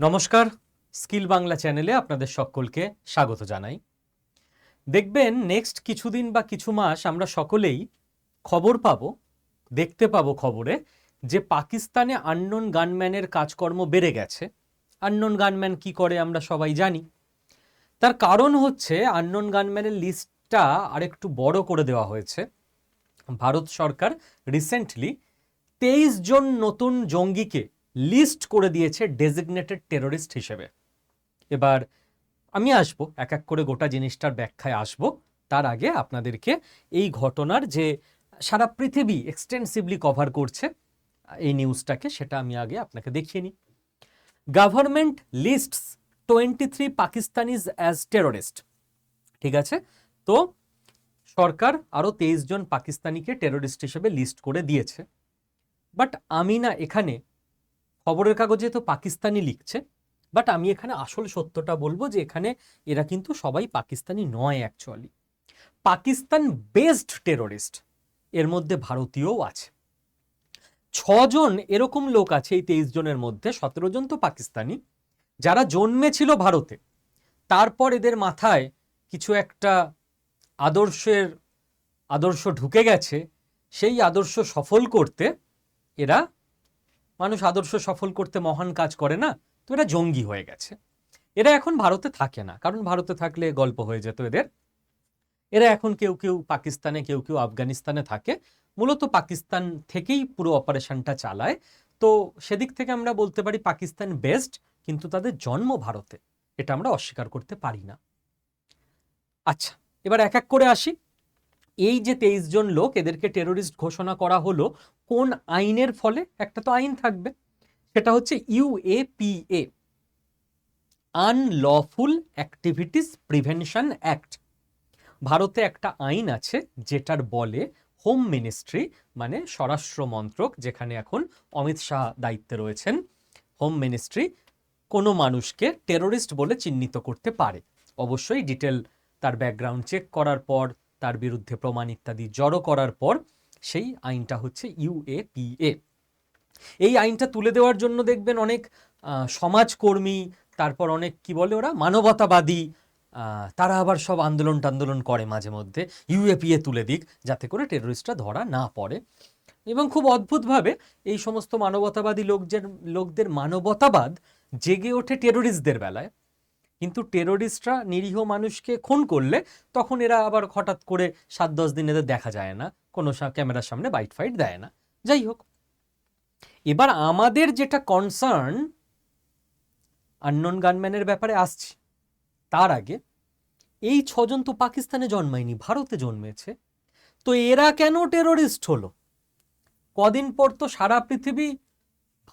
নমস্কার, স্কিল বাংলা চ্যানেলে আপনাদের সকলকে স্বাগত জানাই। দেখবেন নেক্সট কিছুদিন বা কিছু মাস আমরা সকলেই খবর পাবো, দেখতে পাবো খবরে যে পাকিস্তানে আননোন গানম্যানের কাজকর্ম বেড়ে গেছে। আননোন গানম্যান কি করে আমরা সবাই জানি। তার কারণ হচ্ছে আননোন গানম্যানের লিস্টটা আরেকটু বড় করে দেওয়া হয়েছে। ভারত সরকার রিসেন্টলি 23 জন নতুন জঙ্গিকে লিস্ট করে দিয়েছে ডেজিগনেটেড টেররিস্ট হিসেবে। এবার আমি আসব এক এক করে গোটা জিনিসটার ব্যাখ্যায় আসব। তার আগে আপনাদেরকে এই ঘটনার যে সারা পৃথিবী এক্সটেন্সিভলি কভার করছে এই নিউজটাকে, সেটা আমি আগে আপনাকে দেখিয়ে নিই। Government lists 23 Pakistanis as terrorist. ঠিক আছে, তো সরকার আরও 23 জন পাকিস্তানিকে টেররিস্ট হিসেবে লিস্ট করে দিয়েছে। বাট আমি না এখানে খবরের কাগজে তো পাকিস্তানি লিখছে, বাট আমি এখানে আসল সত্যটা বলবো যে এখানে এরা কিন্তু সবাই পাকিস্তানি নয়। অ্যাকচুয়ালি পাকিস্তান বেসড টেররিস্ট, এর মধ্যে ভারতীয়ও আছে। 6 জন এরকম লোক আছে এই 23 জনের মধ্যে। 17 জন তো পাকিস্তানি যারা জন্মেছিল ভারতে, তারপর এদের মাথায় কিছু একটা আদর্শ ঢুকে গেছে। সেই আদর্শ সফল করতে এরা, মানুষ আদর্শ সফল করতে মহান কাজ করে না, তো এরা জঙ্গি হয়ে গেছে। এরা এখন ভারতে থাকে না, কারণ ভারতে থাকলে গল্প হয়ে যেত এদের। এরা এখন কেউ কেউ পাকিস্তানে, কেউ কেউ আফগানিস্তানে থাকে। মূলত পাকিস্তান থেকেই পুরো অপারেশনটা চালায়। তো সেদিক থেকে আমরা বলতে পারি পাকিস্তান বেসড, কিন্তু তাদের জন্ম ভারতে, এটা আমরা অস্বীকার করতে পারি না। আচ্ছা, এবার এক এক করে আসি। এই যে 23 জন লোক, এদেরকে টেররিস্ট ঘোষণা করা হলো কোন আইনের ফলে? একটা তো আইন থাকবে, সেটা হচ্ছে UAPA, unlawful activities prevention act. ভারতে একটা আইন আছে যেটার বলে হোম মিনিস্ট্রি, মানে স্বরাষ্ট্র মন্ত্রক, যেখানে এখন অমিত শাহ দায়িত্বে রয়েছেন, হোম মিনিস্ট্রি কোনো মানুষকে টেররিস্ট বলে চিহ্নিত করতে পারে। অবশ্যই ডিটেল তার ব্যাকগ্রাউন্ড চেক করার পর, তার বিরুদ্ধে প্রমাণ ইত্যাদি জড়ো করার পর সেই আইনটা হচ্ছে ইউএপিএ। এই আইনটা তুলে দেওয়ার জন্য দেখবেন অনেক সমাজকর্মী, তারপর অনেক কি বলে ওরা মানবতাবাদী, তারা আবার সব আন্দোলন করে মাঝে মধ্যে ইউএপিএ তুলে দিক, যাতে করে টেররিস্টরা ধরা না পড়ে। এবং খুব অদ্ভুতভাবে এই সমস্ত মানবতাবাদী লোকদের মানবতাবাদ জেগে ওঠে টেররিস্টদের বেলায়। কিন্তু টেররিস্টরা নিরীহ মানুষকে খুন করলে তখন এরা আবার হঠাৎ করে 7-10 দিন এদের দেখা যায় না, কোনো ক্যামেরার সামনে বাইট ফাইট দেয় না। যাই হোক, এবার আমাদের যেটা কনসার্ন, আননোন গানম্যানের ব্যাপারে আসছি। তার আগে এই 6 জন তো পাকিস্তানে জন্মায়নি, ভারতে জন্মেছে। তো এরা কেন টেররিস্ট হলো? কদিন পর তো সারা পৃথিবী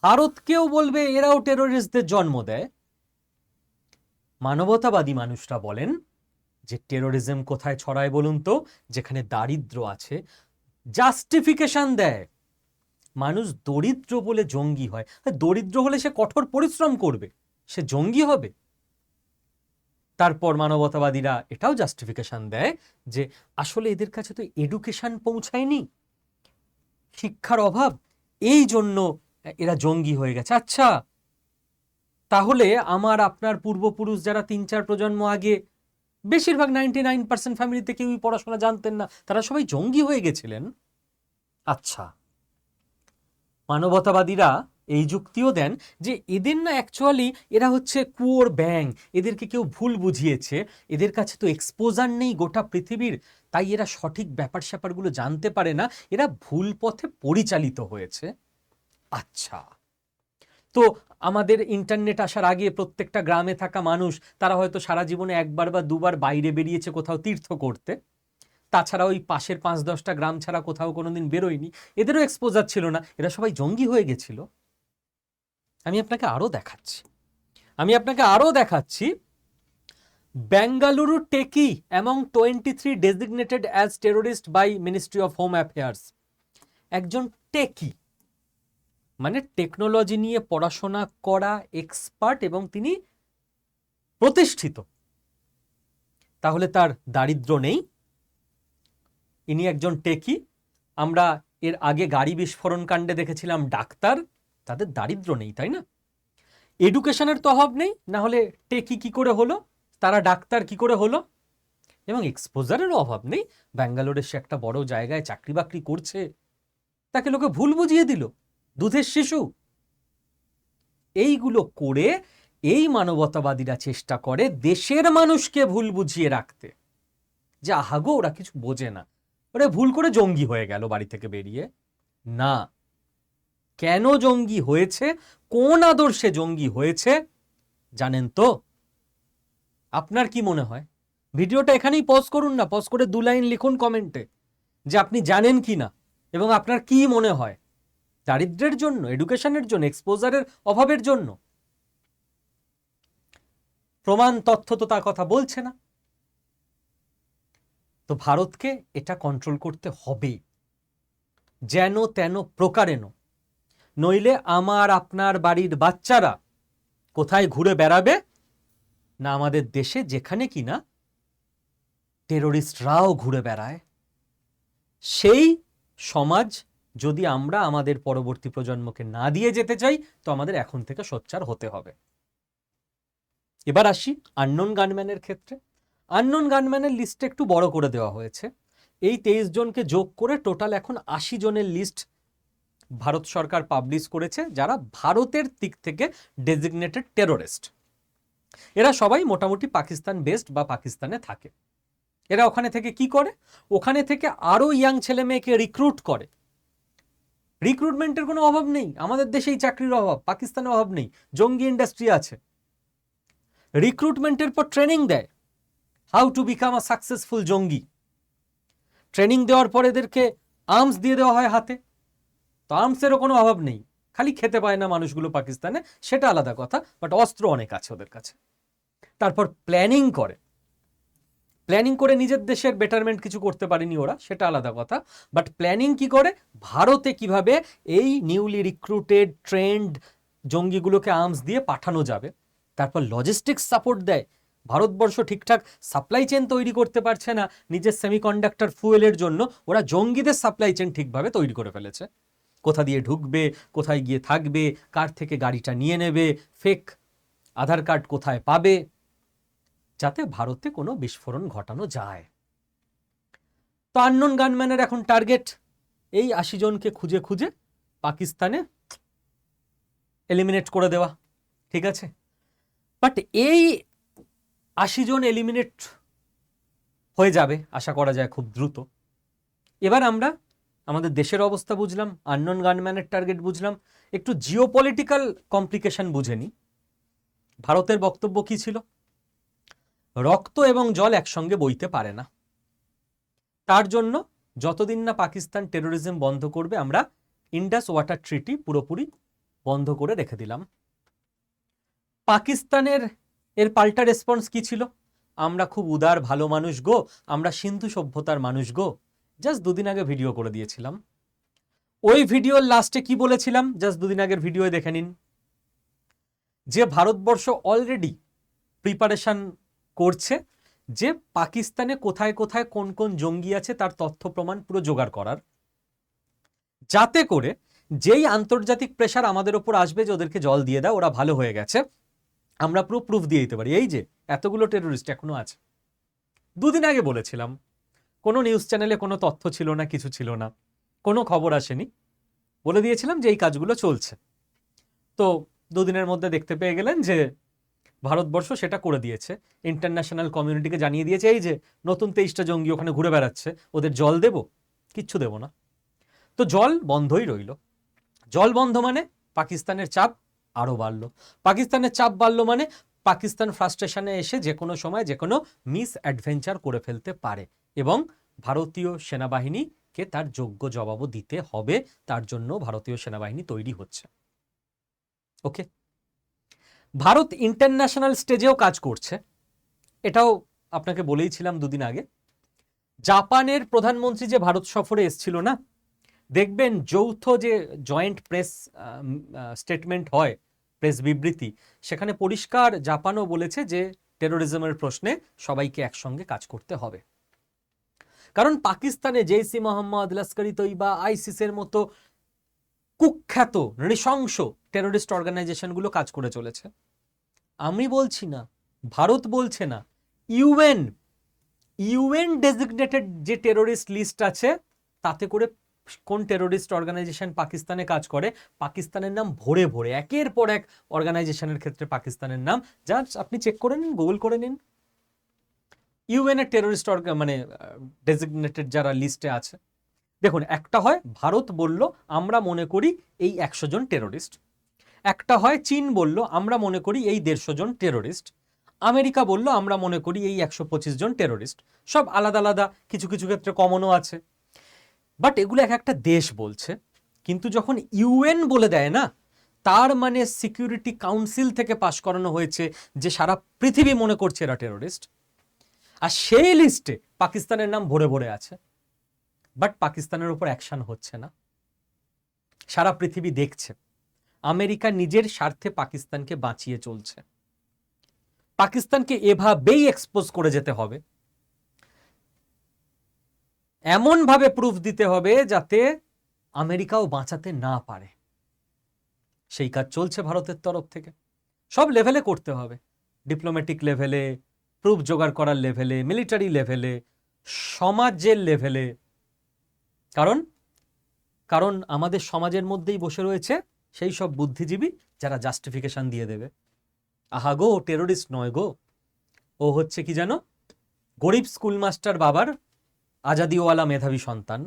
ভারতকেও বলবে এরাও টেররিস্টদের জন্ম দেয়। মানবতাবাদী মানুষরা বলেন যে টেররিজম কোথায় ছড়ায় বলুন তো? যেখানে দারিদ্র আছে। জাস্টিফিকেশন দেয়, মানুষ দরিদ্র বলে জঙ্গি হয়। দরিদ্র হলে সে কঠোর পরিশ্রম করবে, সে জঙ্গি হবে? তারপর মানবতাবাদীরা এটাও জাস্টিফিকেশন দেয় যে আসলে এদের কাছে তো এডুকেশন পৌঁছায়নি, শিক্ষার অভাব, এই জন্য এরা জঙ্গি হয়ে গেছে। আচ্ছা, তাহলে আমার আপনার পূর্বপুরুষ যারা 3-4 প্রজন্ম আগে, বেশিরভাগ 99% ফ্যামিলিতে কেউই পড়াশোনা জানতেন না, তারা সবাই জঙ্গি হয়ে গেছিলেন? আচ্ছা, মানবতাবাদীরা এই যুক্তিও দেন যে এদের না অ্যাকচুয়ালি এরা হচ্ছে কুয়োর ব্যাং, এদেরকে কেউ ভুল বুঝিয়েছে, এদের কাছে তো এক্সপোজার নেই গোটা পৃথিবীর, তাই এরা সঠিক ব্যাপার স্যাপারগুলো জানতে পারে না, এরা ভুল পথে পরিচালিত হয়েছে। আচ্ছা, তো আমাদের ইন্টারনেট আসার আগে প্রত্যেকটা গ্রামে থাকা মানুষ, তারা হয়তো সারা জীবনে একবার বা দুবার বাইরে বেরিয়েছে কোথাও তীর্থ করতে, তাছাড়া ওই পাশের 5-10টা গ্রাম ছাড়া কোথাও কোনোদিন বেরোয়নি, এদেরও এক্সপোজার ছিল না, এরা সবাই জঙ্গি হয়ে গেছিল। আমি আপনাকে আরো দেখাচ্ছি। Bengaluru techie among 23 designated as terrorist by ministry of home affairs. একজন টেকি মানে টেকনোলজি নিয়ে পড়াশোনা করা এক্সপার্ট, এবং তিনি প্রতিষ্ঠিত, তাহলে তার দারিদ্র নেই? ইনি একজন টেকি। আমরা এর আগে গাড়ি বিস্ফোরণ কাণ্ডে দেখেছিলাম ডাক্তার, তাদের দারিদ্র নেই, তাই না? এডুকেশনের তো অভাব নেই, না হলে টেকি কি করে হলো, তারা ডাক্তার কি করে হলো, এবং এক্সপোজারেরও অভাব নেই। ব্যাঙ্গালোরে সে একটা বড় জায়গায় চাকরি বাকরি করছে, তাকে লোকে ভুল বুঝিয়ে দিল, দুধের শিশু। এইগুলো করে এই মানবতাবাদীরা চেষ্টা করে দেশের মানুষকে ভুল বুঝিয়ে রাখতে, যে আহাগো ওরা কিছু বোঝে না, ওরা ভুল করে জঙ্গি হয়ে গেল বাড়ি থেকে বেরিয়ে। না, কেন জঙ্গি হয়েছে, কোন আদর্শে জঙ্গি হয়েছে জানেন তো? আপনার কি মনে হয়? ভিডিওটা এখানেই পজ করুন না, পজ করে 2 লাইন লিখুন কমেন্টে যে আপনি জানেন কি না, এবং আপনার কি মনে হয়, দারিদ্র্যের জন্য, এডুকেশনের জন্য, এক্সপোজারের অভাবের জন্য? প্রমাণ তথ্য তো তার কথা বলছে না। তো ভারতকে এটা কন্ট্রোল করতে হবে, যেন তেন প্রকারেণ, নইলে আমার আপনার বাড়ির বাচ্চারা কোথায় ঘুরে বেড়াবে না আমাদের দেশে, যেখানে কিনা টেরোরিস্টরাও ঘুরে বেড়ায়। সেই সমাজ যদি আমরা আমাদের পরবর্তী প্রজন্মকে না দিয়ে যেতে চাই, তো আমাদের এখন থেকে সোচ্চার হতে হবে। এবার আসি আননোন গানম্যানের ক্ষেত্রে। আননোন গানম্যানের লিস্টটা একটু বড় করে দেওয়া হয়েছে। এই 23 জনকে যোগ করে টোটাল এখন 80 জনের লিস্ট ভারত সরকার পাবলিশ করেছে, যারা ভারতের দিক থেকে ডেজিগনেটেড টেরোরিস্ট। এরা সবাই মোটামুটি পাকিস্তান বেসড বা পাকিস্তানে থাকে। এরা ওখানে থেকে কি করে? ওখানে থেকে আরো ইয়াং ছেলে মেয়েকে রিক্রুট করে। রিক্রুটমেন্টের কোনো অভাব নেই, আমাদের দেশেই চাকরির অভাব, পাকিস্তানে অভাব নেই, জঙ্গি ইন্ডাস্ট্রি আছে। রিক্রুটমেন্টের পর ট্রেনিং দেয়, how to become a successful জঙ্গি। ট্রেনিং দেওয়ার পর এদেরকে আর্মস দিয়ে দেওয়া হয় হাতে। তো আর্মসেরও কোনো অভাব নেই, খালি খেতে পায় না মানুষগুলো পাকিস্তানে, সেটা আলাদা কথা, বাট অস্ত্র অনেক আছে ওদের কাছে। তারপর প্ল্যানিং করে, প্ল্যানিং করে নিজের দেশের বেটারমেন্ট কিছু করতে পারেনি ওরা, সেটা আলাদা কথা, বাট প্ল্যানিং কি করে, ভারতে কিভাবে এই নিউলি রিক্রুটেড ট্রেন্ড জঙ্গিগুলোকে আর্মস দিয়ে পাঠানো যাবে। তারপর লজিস্টিক্স সাপোর্ট দেয়। ভারতবর্ষ ঠিকঠাক সাপ্লাই চেন তৈরি করতে পারছে না নিজের সেমিকন্ডাক্টর ফুয়েলের জন্য, ওরা জঙ্গিদের সাপ্লাই চেন ঠিকভাবে তৈরি করে ফেলেছে। কোথা দিয়ে ঢুকবে, কোথায় গিয়ে থাকবে, কার থেকে গাড়িটা নিয়ে নেবে, ফেক আধার কার্ড কোথায় পাবে, যাতে ভারতে কোনো বিস্ফোরণ ঘটানো যায়। তো আননোন গানম্যানের এখন টার্গেট এই 80 জনকে খুঁজে খুঁজে পাকিস্তানে এলিমিনেট করে দেওয়া। ঠিক আছে, বাট এই 80 জন এলিমিনেট হয়ে যাবে আশা করা যায় খুব দ্রুত। এবার আমরা আমাদের দেশের অবস্থা বুঝলাম, আননোন গানম্যানের টার্গেট বুঝলাম, একটু জিওপলিটিক্যাল কমপ্লিকেশন বুঝে নিই। ভারতের বক্তব্য কি ছিল? রক্ত এবং জল একসঙ্গে বইতে পারে না, তার জন্য যতদিন না পাকিস্তান টেরোরিজম বন্ধ করবে, আমরা ইন্ডাস ওয়াটার ট্রিটি পুরোপুরি বন্ধ করে রেখে দিলাম। পাকিস্তানের এর পাল্টা রেসপন্স কি ছিল? আমরা খুব উদার ভালো মানুষ গো, আমরা সিন্ধু সভ্যতার মানুষ গো। জাস্ট 2 দিন আগে ভিডিও করে দিয়েছিলাম। ওই ভিডিওর লাস্টে কি বলেছিলাম? জাস্ট 2 দিন আগের ভিডিও দেখে নিন, যে ভারতবর্ষ অলরেডি প্রিপারেশন করছে যে পাকিস্তানে কোথায় কোথায় কোন কোন জঙ্গি আছে তার তথ্য প্রমাণ পুরো জোগাড় করার, যাতে করে যেই আন্তর্জাতিক প্রেশার আমাদের ওপর আসবে যে ওদেরকে জল দিয়ে দাও, ওরা ভালো হয়ে গেছে, আমরা পুরো প্রুফ দিয়ে দিতে পারি এই যে এতগুলো টেরোরিস্ট এখনো আছে। 2 দিন আগে বলেছিলাম, কোনো নিউজ চ্যানেলে কোনো তথ্য ছিল না, কিছু ছিল না, কোনো খবর আসেনি, বলে দিয়েছিলাম যে এই কাজগুলো চলছে। তো 2 দিনের মধ্যে দেখতে পেয়ে গেলেন যে ভারতবর্ষ সেটা করে দিয়েছে, ইন্টারন্যাশনাল কমিউনিটিকে জানিয়ে দিয়েছে এই যে নতুন 23টা জঙ্গি ওখানে ঘুরে বেড়াচ্ছে, ওদের জল দেব? কিচ্ছু দেব না। তো জল বন্ধই রইল। জল বন্ধ মানে পাকিস্তানের চাপ আরো বাড়লো। পাকিস্তানের চাপ বাড়লো মানে পাকিস্তান ফ্রাস্ট্রেশনে এসে যে কোনো সময় যে কোনো মিস অ্যাডভেঞ্চার করে ফেলতে পারে, এবং ভারতীয় সেনাবাহিনীকে তার যোগ্য জবাবও দিতে হবে। তার জন্য ভারতীয় সেনাবাহিনী তৈরি হচ্ছে। ওকে, ভারত ইন্টারন্যাশনাল স্টেজেও কাজ করছে, এটাও আপনাকে বলেইছিলাম 2 দিন আগে। জাপানের প্রধানমন্ত্রী যে ভারত সফরে এসেছিল না, দেখবেন যৌথ যে জয়েন্ট প্রেস স্টেটমেন্ট হয়, প্রেস বিবৃতি, সেখানে পরিষ্কার জাপানও বলেছে যে টেরোরিজমের প্রশ্নে সবাইকে একসঙ্গে কাজ করতে হবে। কারণ পাকিস্তানে জেইসি মোহাম্মদ, লস্করি তৈবা, আইসিসের মতো কুখ্যাত নৃশংস টেরোরিস্ট অর্গানাইজেশনগুলো কাজ করে চলেছে। আমি বলছি না, ভারত বলছে না, ইউএন ডেজিগনেটেড যে টেরোরিস্ট লিস্ট আছে তাতে করে কোন টেরোরিস্ট অর্গানাইজেশন পাকিস্তানে কাজ করে, পাকিস্তানের নাম ভরে ভরে একের পর এক অর্গানাইজেশনের ক্ষেত্রে পাকিস্তানের নাম, জাস্ট আপনি চেক করে নিন, গুগল করে নিন। ইউএন এর টেরোরিস্ট মানে ডেজিগনেটেড যারা লিস্টে আছে, দেখুন, একটা হয় ভারত বলল আমরা মনে করি এই 100 জন টেরোরিস্ট, একটা হয় চীন বলল আমরা মনে করি এই 150 জন টেরোরিস্ট, আমেরিকা বলল আমরা মনে করি এই 125 জন টেরোরিস্ট। সব আলাদা আলাদা, কিছু কিছু ক্ষেত্রে কমনও আছে, বাট এগুলো এক একটা দেশ বলছে। কিন্তু যখন ইউএন বলে দেয় না, তার মানে সিকিউরিটি কাউন্সিল থেকে পাশ করানো হয়েছে যে সারা পৃথিবী মনে করছে এরা টেরোরিস্ট, আর সেই লিস্টে পাকিস্তানের নাম ভরে ভরে আছে, বাট পাকিস্তানের উপর অ্যাকশন হচ্ছে না। সারা পৃথিবী দেখছে আমেরিকা নিজের স্বার্থে পাকিস্তানকে বাঁচিয়ে চলছে। পাকিস্তানকে এভাবেই এক্সপোজ করে যেতে হবে, এমন ভাবে প্রুফ দিতে হবে যাতে আমেরিকাও বাঁচাতে না পারে। সেই কাজ চলছে ভারতের তরফ থেকে, সব লেভেলে করতে হবে, ডিপ্লোম্যাটিক লেভেলে, প্রুফ জোগাড় করার লেভেলে, মিলিটারি লেভেলে, সমাজের লেভেলে। কারণ আমাদের সমাজের মধ্যেই বসে রয়েছে সেই সব বুদ্ধিজীবী যারা জাস্টিফিকেশন দিয়ে দেবে, আহা গো টেরোরিস্ট নয় গো, ও হচ্ছে কি জানো, গরিব স্কুল মাস্টার বাবার আজাদিওয়ালা মেধাবী সন্তান।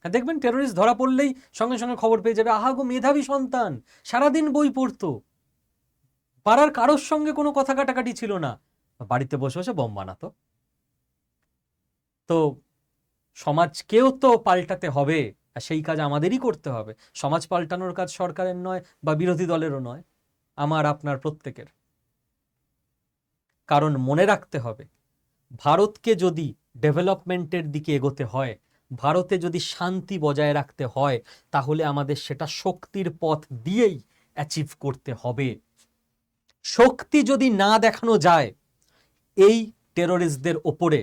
দেখবেন টেরোরিস্ট ধরা পড়লেই সঙ্গে সঙ্গে খবর পেয়ে যাবে, আহা গো মেধাবী সন্তান, সারাদিন বই পড়তো, পাড়ার কারোর সঙ্গে কোনো কথা কাটাকাটি ছিল না, বাড়িতে বসে বসে বোম বানাতো। তো সমাজকেও তো পাল্টাতে হবে, আর সেই কাজ আমাদেরই করতে হবে। সমাজ পাল্টানোর কাজ সরকারের নয় বা বিরোধী দলেরও নয়, আমার আপনার প্রত্যেকের। কারণ মনে রাখতে হবে, ভারতকে যদি ডেভেলপমেন্টের দিকে এগোতে হয়, ভারতে যদি শান্তি বজায় রাখতে হয়, তাহলে আমাদের সেটা শক্তির পথ দিয়েই অ্যাচিভ করতে হবে। শক্তি যদি না দেখানো যায় এই টেরোরিস্টদের ওপরে,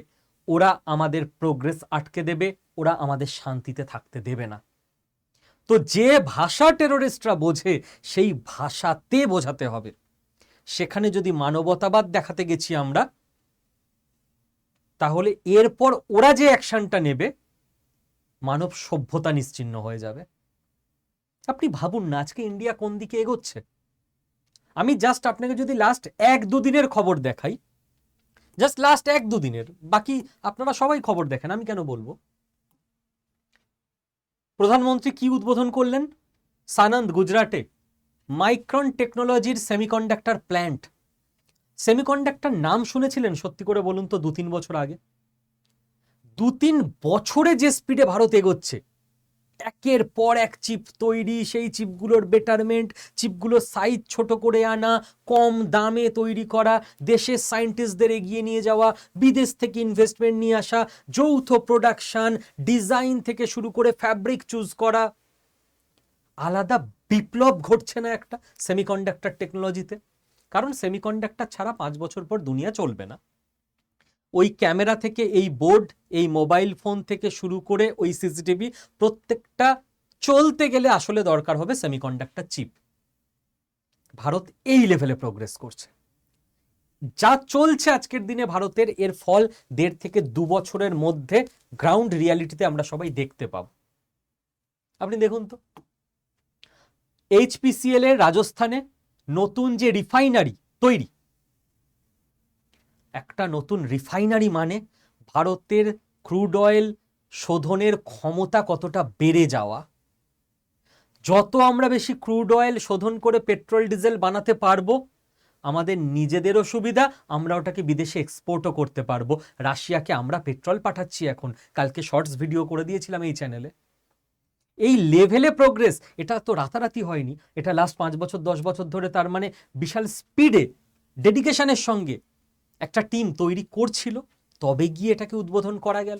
ওরা আমাদের প্রোগ্রেস আটকে দেবে, ওরা আমাদের শান্তিতে থাকতে দেবে না। তো যে ভাষা টেরোরিস্টরা বোঝে সেই ভাষাতে বোঝাতে হবে। সেখানে যদি মানবতাবাদ দেখাতে গেছি আমরা, তাহলে এরপর ওরা যে অ্যাকশনটা নেবে, মানব সভ্যতা নিশ্চিহ্ন হয়ে যাবে। আপনি ভাবুন না আজকে ইন্ডিয়া কোন দিকে এগোচ্ছে। আমি জাস্ট আপনাকে যদি লাস্ট 1-2 দিনের খবর দেখাই, জাস্ট লাস্ট 1-2 দিনের, বাকি আপনারা সবাই খবর দেখেন, আমি কেন বলবো। প্রধানমন্ত্রী কি উদ্বোধন করলেন সানন্দ, গুজরাটে, মাইক্রন টেকনোলজির সেমিকন্ডাক্টর প্ল্যান্ট। সেমিকন্ডাক্টর নাম শুনেছিলেন সত্যি করে বলুন তো 2-3 বছর আগে? 2-3 বছরে যে স্পিডে ভারত এগোচ্ছে, একের পর এক চিপ তৈরি, সেই চিপগুলোর বেটারমেন্ট, চিপগুলোর সাইজ ছোট করে আনা, কম দামে তৈরি করা, দেশের সায়েন্টিস্টদের এগিয়ে নিয়ে যাওয়া, বিদেশ থেকে ইনভেস্টমেন্ট নিয়ে আসা, যৌথ প্রোডাকশন, ডিজাইন থেকে শুরু করে ফ্যাব্রিক চুজ করা, আলাদা বিপ্লব ঘটছে না একটা সেমিকন্ডাক্টর টেকনোলজিতে? কারণ সেমিকন্ডাক্টর ছাড়া 5 বছর পর দুনিয়া চলবে না। ওই ক্যামেরা থেকে এই বোর্ড, এই মোবাইল ফোন থেকে শুরু করে ওই সিসিটিভি, প্রত্যেকটা চলতে গেলে আসলে দরকার হবে সেমিকন্ডাক্টর চিপ। ভারত এই লেভেলে প্রোগ্রেস করছে। যা চলছে আজকের দিনে ভারতের, এর ফল 1.5 থেকে 2 বছরের মধ্যে গ্রাউন্ড রিয়ালিটিতে আমরা সবাই দেখতে পাব। আপনি দেখুন তো, HPCL এর রাজস্থানে নতুন যে রিফাইনারি তৈরি, একটা নতুন রিফাইনারি মানে ভারতের ক্রুড অয়েল শোধনের ক্ষমতা কতটা বেড়ে যাওয়া। যত আমরা বেশি ক্রুড অয়েল শোধন করে পেট্রোল ডিজেল বানাতে পারবো, আমাদের নিজেদেরও সুবিধা, আমরা ওটাকে বিদেশে এক্সপোর্টও করতে পারবো। রাশিয়াকে আমরা পেট্রোল পাঠাচ্ছি এখন, কালকে শর্টস ভিডিও করে দিয়েছিলাম এই চ্যানেলে। এই লেভেলে প্রোগ্রেস, এটা তো রাতারাতি হয়নি, এটা লাস্ট 5 বছর 10 বছর ধরে, তার মানে বিশাল স্পিডে ডেডিকেশনের সঙ্গে একটা টিম তৈরি করছিল, তবে গিয়ে এটাকে উদ্বোধন করা গেল।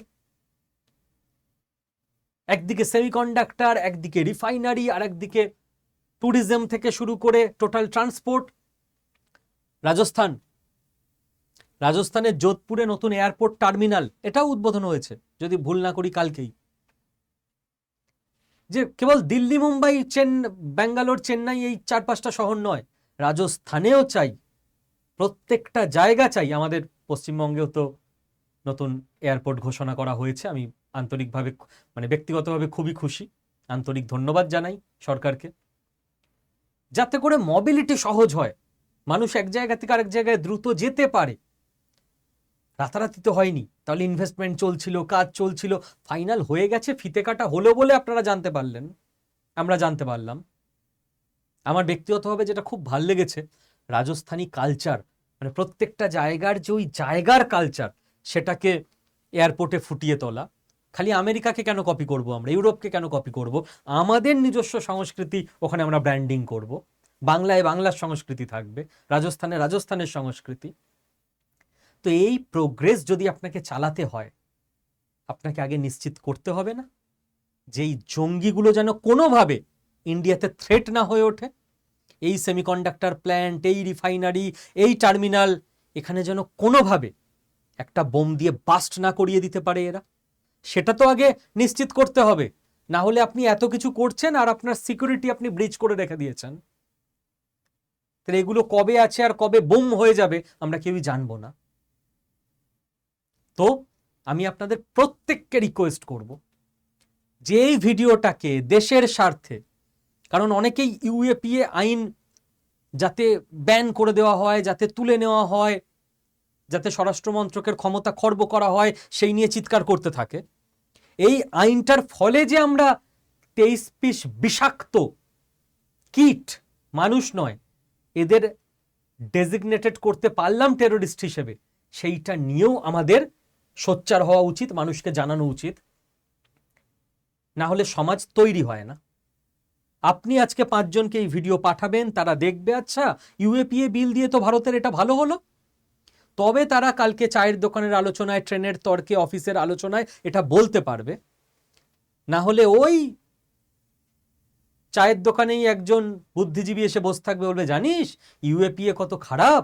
একদিকে সেমিকন্ডাক্টর, একদিকে রিফাইনারি, আর একদিকে ট্যুরিজম থেকে শুরু করে টোটাল ট্রান্সপোর্ট। রাজস্থানের যোধপুরে নতুন এয়ারপোর্ট টার্মিনাল, এটাও উদ্বোধন হয়েছে যদি ভুল না করি কালকেই। যে কেবল দিল্লি, মুম্বাই, ব্যাঙ্গালোর, চেন্নাই এই 4-5টা শহর নয়, রাজস্থানেও চাই, প্রত্যেকটা জায়গা চাই। আমাদের পশ্চিমবঙ্গেও তো নতুন এয়ারপোর্ট ঘোষণা করা হয়েছে। আমি আন্তরিকভাবে মানে ব্যক্তিগতভাবে খুবই খুশি, আন্তরিক ধন্যবাদ জানাই সরকারকে, যাতে করে মোবিলিটি সহজ হয়, মানুষ এক জায়গা থেকে আরেক জায়গায় দ্রুত যেতে পারে। রাতারাতি তো হয়নি, তাহলে ইনভেস্টমেন্ট চলছিল, কাজ চলছিল, ফাইনাল হয়ে গেছে, ফিতে কাটা হলো বলে আপনারা জানতে পারলেন, আমরা জানতে পারলাম। আমার ব্যক্তিগতভাবে যেটা খুব ভাল লেগেছে, রাজস্থানী কালচার, মানে প্রত্যেকটা জায়গার যে ওই জায়গার কালচার, সেটাকে এয়ারপোর্টে ফুটিয়ে তোলা। খালি আমেরিকাকে কেন কপি করব আমরা, ইউরোপকে কেন কপি করব, আমাদের নিজস্ব সংস্কৃতি ওখানে আমরা ব্র্যান্ডিং করব। বাংলায় বাংলার সংস্কৃতি থাকবে, রাজস্থানে রাজস্থানের সংস্কৃতি। তো এই প্রোগ্রেস যদি আপনাকে চালাতে হয়, আপনাকে আগে নিশ্চিত করতে হবে না যে এই জঙ্গিগুলো যেন কোনোভাবে ইন্ডিয়াতে থ্রেট না হয়ে ওঠে। এই সেমিকন্ডাক্টর প্ল্যান্ট, এই রিফাইনারি, এই টার্মিনাল, এখানে যেন কোনোভাবে একটা বোম দিয়ে বাস্ট না করিয়ে দিতে পারে এরা, সেটা তো আগে নিশ্চিত করতে হবে। না হলে আপনি এত কিছু করছেন আর আপনার সিকিউরিটি আপনি ব্রিচ করে রেখে দিয়েছেন, তাহলে এগুলো কবে আছে আর কবে বোম হয়ে যাবে আমরা কেউই জানবো না। তো আমি আপনাদের প্রত্যেককে রিকোয়েস্ট করব যে এই ভিডিওটাকে দেশের স্বার্থে, কারণ অনেকেই ইউএপিএ আইন যাতে ব্যান করে দেওয়া হয়, যাতে তুলে নেওয়া হয়, যাতে স্বরাষ্ট্র মন্ত্রকের ক্ষমতা খর্ব করা হয়, সেই নিয়ে চিৎকার করতে থাকে। এই আইনটার ফলে যে আমরা 23 পিস বিষাক্ত কীট, মানুষ নয়, এদের ডেজিগনেটেড করতে পারলাম টেরোরিস্ট হিসেবে, সেইটা নিয়েও আমাদের সোচ্চার হওয়া উচিত, মানুষকে জানানো উচিত। না হলে সমাজ তৈরি হয় না। আপনি আজকে 5 জনকে এই ভিডিও পাঠাবেন, তারা দেখবে, আচ্ছা ইউএপিএ বিল দিয়ে তো ভারতের এটা ভালো হলো, তবে তারা কালকে চায়ের দোকানের আলোচনায়, ট্রেনের তর্কে, অফিসের আলোচনায় এটা বলতে পারবে। না হলে ওই চায়ের দোকানেই একজন বুদ্ধিজীবী এসে বসে থাকবে, বলবে জানিস ইউএপিএ কত খারাপ,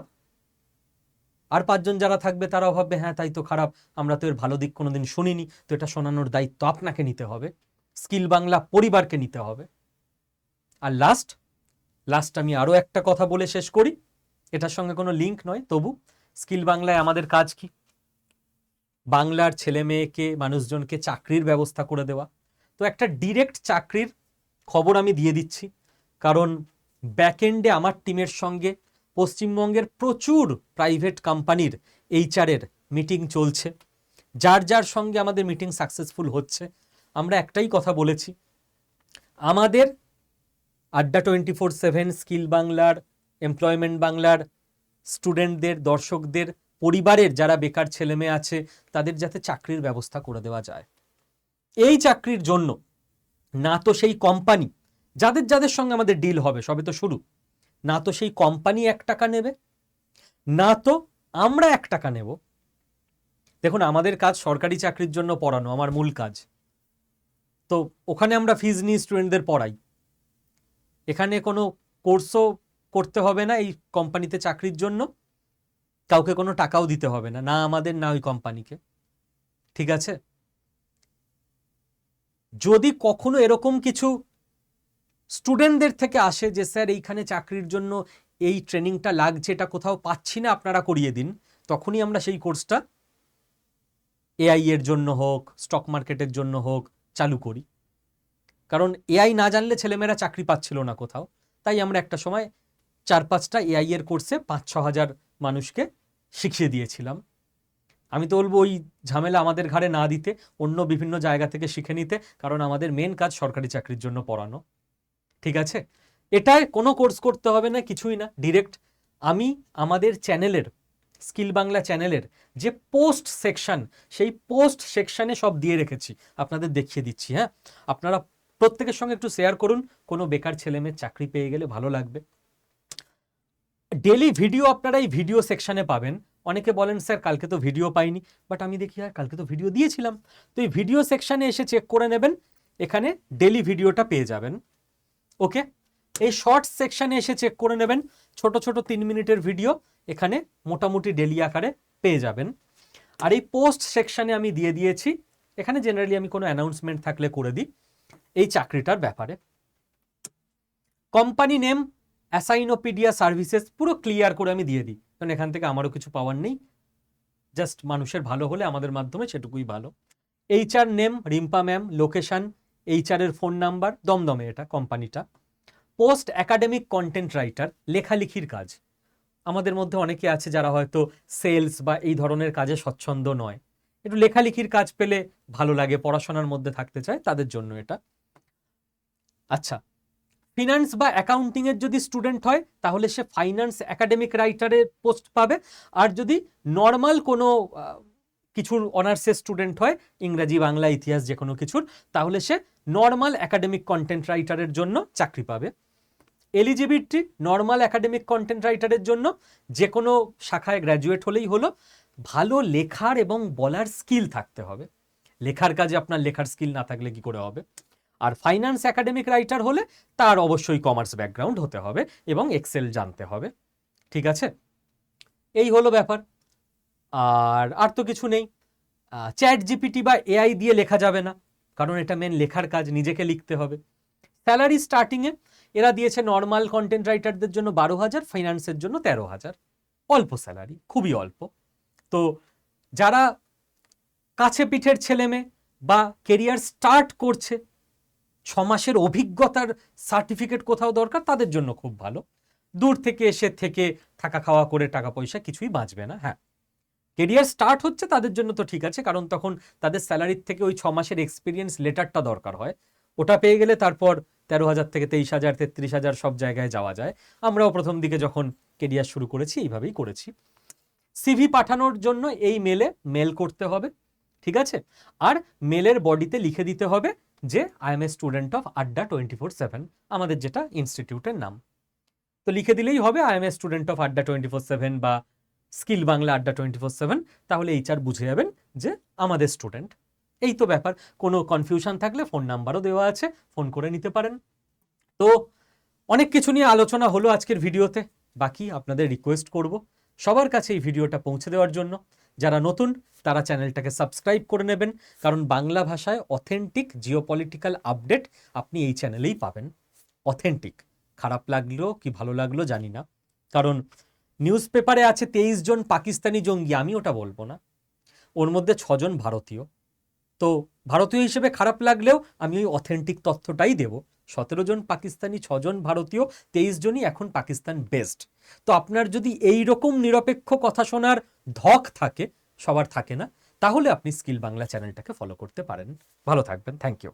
আর 5 জন যারা থাকবে তারাও ভাববে হ্যাঁ তাই তো খারাপ, আমরা তো এর ভালো দিক কোনোদিন শুনিনি, তো এটা শোনানোর দায়িত্ব আপনাকে নিতে হবে, স্কিল বাংলা পরিবারকে নিতে হবে। আর লাস্ট আমি আরো একটা কথা বলে শেষ করি, এটার সঙ্গে কোনো লিঙ্ক নয়, তবু স্কিল বাংলায় আমাদের কাজ কি? বাংলার ছেলে মেয়েকে, মানুষজনকে চাকরির ব্যবস্থা করে দেওয়া। তো একটা ডিরেক্ট চাকরির খবর আমি দিয়ে দিচ্ছি, কারণ ব্যাকএন্ডে আমার টিমের সঙ্গে পশ্চিমবঙ্গের প্রচুর প্রাইভেট কোম্পানির এইচআরের মিটিং চলছে, যার যার সঙ্গে আমাদের মিটিং সাকসেসফুল হচ্ছে। আমরা একটাই কথা বলেছি, আমাদের আড্ডা 24/7, স্কিল বাংলার, এমপ্লয়মেন্ট বাংলার স্টুডেন্টদের, দর্শকদের পরিবারের যারা বেকার ছেলে মেয়ে আছে, তাদের যাতে চাকরির ব্যবস্থা করে দেওয়া যায়। এই চাকরির জন্য না তো সেই কোম্পানি, যাদের যাদের সঙ্গে আমাদের ডিল হবে, সবে তো শুরু, না তো সেই কোম্পানি 1 টাকা নেবে, না তো আমরা 1 টাকা নেব। দেখুন, আমাদের কাজ সরকারি চাকরির জন্য পড়ানো, আমার মূল কাজ। তো ওখানে আমরা ফিজ নিয়ে স্টুডেন্টদের পড়াই, এখানে কোনো কোর্সও করতে হবে না এই কোম্পানিতে চাকরির জন্য, কাউকে কোনো টাকাও দিতে হবে না, না আমাদের না ওই কোম্পানিকে। ঠিক আছে? যদি কখনো এরকম কিছু স্টুডেন্টদের থেকে আসে যে স্যার এইখানে চাকরির জন্য এই ট্রেনিংটা লাগছে, এটা কোথাও পাচ্ছি না, আপনারা করিয়ে দিন, তখনই আমরা সেই কোর্সটা এআই এর জন্য হোক, স্টক মার্কেটের জন্য হোক চালু করি। কারণ এআই না জানলে ছেলেমেয়েরা চাকরি পাচ্ছিল না কোথাও, তাই আমরা একটা সময় 4-5টা এআই এর কোর্সে 5-6 হাজার মানুষকে শিখিয়ে দিয়েছিলাম। আমি তো বলবো ওই ঝামেলা আমাদের ঘাড়ে না দিতে, অন্য বিভিন্ন জায়গা থেকে শিখে নিতে, কারণ আমাদের মেন কাজ সরকারি চাকরির জন্য পড়ানো। ঠিক আছে? এটায় কোনো কোর্স করতে হবে না, কিছুই না, ডিরেক্ট আমি আমাদের চ্যানেলের, স্কিল বাংলা চ্যানেলের যে পোস্ট সেকশন, সেই পোস্ট সেকশনে সব দিয়ে রেখেছি, আপনাদের দেখিয়ে দিচ্ছি। হ্যাঁ, আপনারা প্রত্যেকের সঙ্গে একটু শেয়ার করুন, কোনো বেকার ছেলেমেয়ের চাকরি পেয়ে গেলে ভালো লাগবে। ডেলি ভিডিও আপনারা এই ভিডিও সেকশনে পাবেন। অনেকে বলেন স্যার কালকে তো ভিডিও পাইনি, বাট আমি দেখি আর কালকে তো ভিডিও দিয়েছিলাম। তো এই ভিডিও সেকশনে এসে চেক করে নেবেন, এখানে ডেলি ভিডিওটা পেয়ে যাবেন। ওকে, এই শর্টস সেকশনে এসে চেক করে নেবেন, ছোট ছোট 3 মিনিটের ভিডিও এখানে মোটামুটি ডেলি আকারে পেয়ে যাবেন। আর এই পোস্ট সেকশনে আমি দিয়ে দিয়েছি, এখানে জেনারেলি আমি কোনো অ্যানাউন্সমেন্ট থাকলে করে দিই, এই চাকরিটার ব্যাপারে। কোম্পানি নেম অ্যাসাইনোপিডিয়া সার্ভিসেস, পুরো ক্লিয়ার করে আমি দিয়ে দিই, কারণ এখান থেকে আমারও কিছু পাওয়ার নেই, জাস্ট মানুষের ভালো হলে আমাদের মাধ্যমে সেটুকুই ভালো। HR name Rimpa ma'am, location, HR এর ফোন নাম্বার, দমদমে এটা কোম্পানিটা। পোস্ট একাডেমিক কন্টেন্ট রাইটার, লেখালেখির কাজ। আমাদের মধ্যে অনেকে আছে যারা হয়তো সেলস বা এই ধরনের কাজে স্বচ্ছন্দ নয়, একটু লেখালেখির কাজ পেলে ভালো লাগে, পড়াশোনার মধ্যে থাকতে চায়, তাদের জন্য এটা। আচ্ছা, ফিনান্স বা অ্যাকাউন্টিং এর যদি স্টুডেন্ট হয় তাহলে সে ফাইন্যান্স একাডেমিক রাইটারের পোস্ট পাবে, আর যদি নর্মাল কোনো কিছুর অনার্সের স্টুডেন্ট হয়, ইংরাজি বাংলা ইতিহাস যে কোনো কিছুর, তাহলে সে নর্মাল একাডেমিক কন্টেন্ট রাইটারের জন্য চাকরি পাবে। এলিজিবিলিটি নর্মাল একাডেমিক কন্টেন্ট রাইটারের জন্য যে কোনো শাখায় গ্র্যাজুয়েট হলেই হলো, ভালো লেখার এবং বলার স্কিল থাকতে হবে। লেখার কাজে আপনার লেখার স্কিল না থাকলে কি করে হবে। আর ফাইন্যান্স একাডেমিক রাইটার হলে তার অবশ্যই কমার্স ব্যাকগ্রাউন্ড হতে হবে এবং এক্সেল জানতে হবে। ঠিক আছে, এই হলো ব্যাপার। আর তো কিছু নেই। চ্যাট জিপিটি বা এআই দিয়ে লেখা যাবে না, কারণ এটা মেন লেখার কাজ, নিজেকে লিখতে হবে। স্যালারি স্টার্টিংয়ে এরা দিয়েছে নর্মাল কন্টেন্ট রাইটারদের জন্য 12,000, ফাইন্যান্সের জন্য 13,000, অল্প স্যালারি, খুবই অল্প। তো যারা কাছে পিঠের ছেলেমেয়ে বা কেরিয়ার স্টার্ট করছে, 6 মাসের অভিজ্ঞতার সার্টিফিকেট কোথাও দরকার, তাদের জন্য খুব ভালো। দূর থেকে এসে থেকে থাকা খাওয়া করে টাকা পয়সা কিছুই বাঁচবে না। হ্যাঁ, কেরিয়ার স্টার্ট হচ্ছে তাদের জন্য তো ঠিক আছে, কারণ তখন তাদের স্যালারির থেকে ওই 6 মাসের এক্সপিরিয়েন্স লেটারটা দরকার হয়, ওটা পেয়ে গেলে তারপর 13,000 থেকে 23,000, 33,000 সব জায়গায় যাওয়া যায়। আমরাও প্রথম দিকে যখন কেরিয়ার শুরু করেছি এইভাবেই করেছি। সিভি পাঠানোর জন্য এই মেল করতে হবে, ঠিক আছে। আর মেলের বডিতে লিখে দিতে হবে যে I M a student of আড্ডা 24/7, আমাদের যেটা ইনস্টিটিউটের নাম। তো লিখে দিলেই হবে I M a student of আড্ডা 24/7 বা স্কিল বাংলা আড্ডা 24/7, তাহলে এইচআর বুঝে যাবেন যে আমাদের স্টুডেন্ট। এই তো ব্যাপার। কোনো কনফিউশন থাকলে ফোন নাম্বারও দেওয়া আছে, ফোন করে নিতে পারেন। তো অনেক কিছু নিয়ে আলোচনা হলো আজকের ভিডিওতে। বাকি আপনাদের রিকোয়েস্ট করব সবার কাছে এই ভিডিওটা পৌঁছে দেওয়ার জন্য। যারা নতুন তারা চ্যানেলটাকে সাবস্ক্রাইব করে নেবেন, কারণ বাংলা ভাষায় অথেন্টিক জিওপলিটিক্যাল আপডেট আপনি এই চ্যানেলেই পাবেন। অথেন্টিক, খারাপ লাগলো কি ভালো লাগলো জানি না, কারণ নিউজ পেপারে আছে 23 জন পাকিস্তানি জঙ্গি, আমি ওটা বলবো না, ওর মধ্যে 6 জন ভারতীয়। তো ভারতীয় হিসেবে খারাপ লাগলেও আমি ওই অথেন্টিক তথ্যটাই দেব। 17 জন পাকিস্তানি, 6 জন ভারতীয়, 23 জনই এখন পাকিস্তান বেস্ট। তো আপনার যদি এই রকম নিরপেক্ষ কথা শোনার ধক থাকে, সবার থাকে না, তাহলে আপনি স্কিল বাংলা চ্যানেলটাকে ফলো করতে পারেন। ভালো থাকবেন, থ্যাংক ইউ।